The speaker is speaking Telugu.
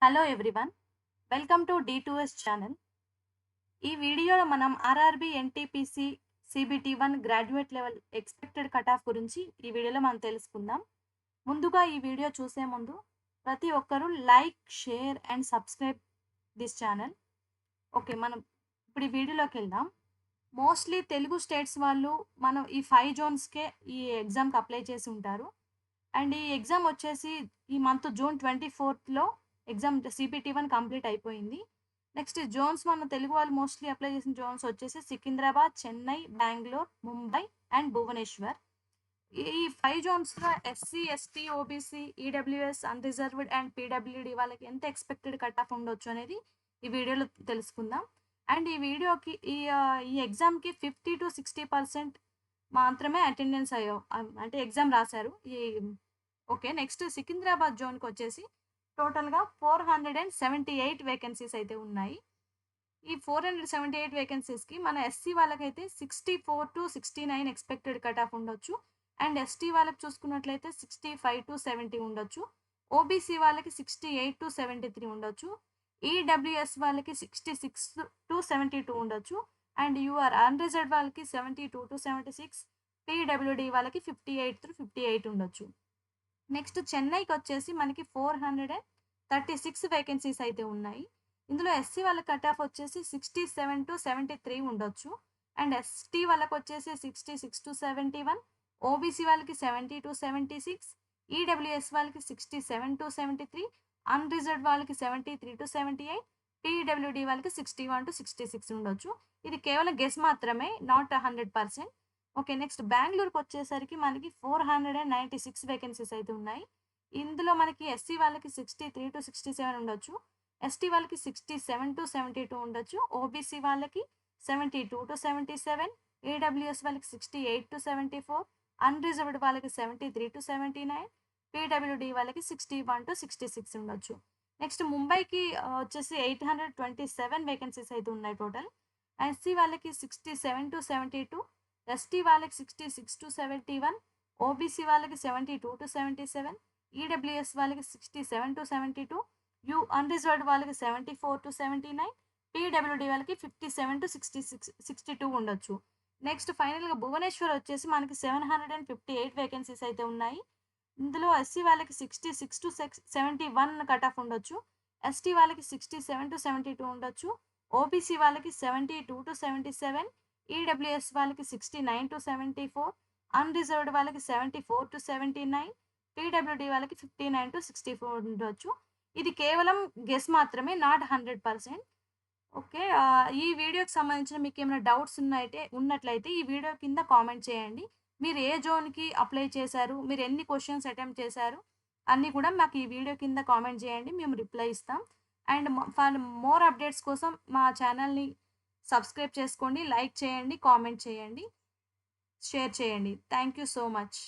Hello everyone. Welcome to D2S channel. ఈ వీడియోలో మనం RRB, NTPC, CBT1 graduate level expected cut off గురించి ఈ వీడియోలో మనం తెలుసుకుందాం. ముందుగా ఈ వీడియో చూసే ముందు ప్రతి ఒక్కరూ like, share and subscribe this channel. Okay. మనం ఇప్పుడు ఈ వీడియోలోకెళ్దాం. మోస్ట్‌లీ తెలుగు స్టేట్స్ వాళ్ళు మనం ఈ 5 జోన్స్‌కే ఈ ఎగ్జామ్‌కి అప్లై చేసి ఉంటారు. అండ్ ఈ ఎగ్జామ్ వచ్చేసి ఈ మంత్ జూన్ 24థ్‌లో ఎగ్జామ్ CPT1 కంప్లీట్ అయిపోయింది. నెక్స్ట్ జోన్స్ మన తెలుగు వాళ్ళు మోస్ట్‌లీ అప్లై చేసిన జోన్స్ వచ్చేసి సికింద్రాబాద్, చెన్నై, బెంగుళూరు, ముంబై అండ్ భువనేశ్వర్. ఈ 5 జోన్స్‌లో SC, ST, OBC, EWS, unreserved and PWD వాళ్ళకి ఎంత ఎక్స్‌పెక్టెడ్ కట్ ఆఫ్ ఉండొచ్చు అనేది ఈ వీడియోలో తెలుసుకుందాం. అండ్ ఈ వీడియోకి ఈ ఎగ్జామ్‌కి 50-60% మాత్రమే అటెండెన్స్ అంటే ఎగ్జామ్ రాశారు. ఓకే. నెక్స్ట్ సికింద్రాబాద్ జోన్‌కొచ్చేసి టోటల్‌గా 478 వేకెన్సీస్ అయితే ఉన్నాయి. ఈ 478 వేకెన్సీస్‌కి మన ఎస్సీ వాళ్ళకైతే 64-69 ఎక్స్‌పెక్టెడ్ కట్ ఆఫ్ ఉండొచ్చు. అండ్ ఎస్టీ వాళ్ళకి చూసుకున్నట్లయితే 65-70 ఉండొచ్చు. ఓబీసీ వాళ్ళకి 68-73 ఉండొచ్చు. ఈడబ్ల్యూఎస్ వాళ్ళకి 66-72 ఉండొచ్చు. అండ్ యూఆర్ అన్‌రిజర్వ్డ్ వాళ్ళకి 72-76, పీడబ్ల్యూడీ వాళ్ళకి 58-58 ఉండొచ్చు. నెక్స్ట్ చెన్నైకొచ్చేసి మనకి 436 వేకెన్సీస్ అయితే ఉన్నాయి. ఇందులో ఎస్సీ వాళ్ళ కట్ ఆఫ్ వచ్చేసి 67-73 ఉండొచ్చు. అండ్ ఎస్టీ వాళ్ళకొచ్చేసి 66-71, ఓబీసీ వాళ్ళకి 70-76, ఈడబ్ల్యూఎస్ వాళ్ళకి 67-73, అన్‌రిజర్వ్డ్ వాళ్ళకి 73-78, పీడబ్ల్యూడీ వాళ్ళకి 61-66 ఉండొచ్చు. ఇది కేవలం గెస్ మాత్రమే, నాట్ 100%. ఓకే. నెక్స్ట్ బెంగుళూరుకొచ్చేసరికి మనకి 496 వేకెన్సీస్ అయితే ఉన్నాయి. ఇందులో మనకి ఎస్సీ వాళ్ళకి 63-67 ఉండొచ్చు. ఎస్టీ వాళ్ళకి 67-72 ఉండొచ్చు. ఓబీసీ వాళ్ళకి 72-77, ఈడబ్ల్యూఎస్ వాళ్ళకి 68-74, అన్‌రిజర్వ్డ్ వాళ్ళకి 73-79, పీడబ్ల్యూడీ వాళ్ళకి 61-66 ఉండొచ్చు. నెక్స్ట్ ముంబైకి వచ్చేసి 827 వేకెన్సీస్ అయితే ఉన్నాయి టోటల్. ఎస్సీ వాళ్ళకి 67-72, ఎస్టీ వాళ్ళకి 66-71, ఓబీసీ వాళ్ళకి 72-77, ఈడబ్ల్యూఎస్ వాళ్ళకి 67-72, అన్‌రిజర్వ్డ్ వాళ్ళకి 74-79, పీడబ్ల్యూడీ వాళ్ళకి 57-62 ఉండొచ్చు. నెక్స్ట్ ఫైనల్‌గా భువనేశ్వర్ వచ్చేసి మనకి 758 వేకెన్సీస్ అయితే ఉన్నాయి. ఇందులో ఎస్సీ వాళ్ళకి 66-71 కట్ ఆఫ్ ఉండొచ్చు. ఎస్టీ వాళ్ళకి 67-72 ఉండొచ్చు. ఓబీసీ వాళ్ళకి 72-77, ఈడబ్ల్యూఎస్ వాళ్ళకి 69-74, అన్‌రిజర్వ్డ్ వాళ్ళకి 74-79, పీడబ్ల్యూడీ వాళ్ళకి 59-64 ఉండొచ్చు. ఇది కేవలం గెస్ మాత్రమే, నాట్ 100%. ఓకే. ఈ వీడియోకి సంబంధించిన మీకేమైనా డౌట్స్ ఉన్నట్లయితే ఈ వీడియో కింద కామెంట్ చేయండి. మీరు ఏ జోన్‌కి అప్లై చేశారు? మీరు ఎన్ని క్వెషన్స్ అటెంప్ట్ చేశారు? అన్నీ కూడా మాకు ఈ వీడియో కింద కామెంట్ చేయండి. మేము రిప్లై ఇస్తాం. అండ్ ఫర్ మోర్ అప్డేట్స్ కోసం మా ఛానల్‌ని సబ్స్క్రైబ్ చేసుకోండి, లైక్ చేయండి, కామెంట్ చేయండి, షేర్ చేయండి. Thank you so much.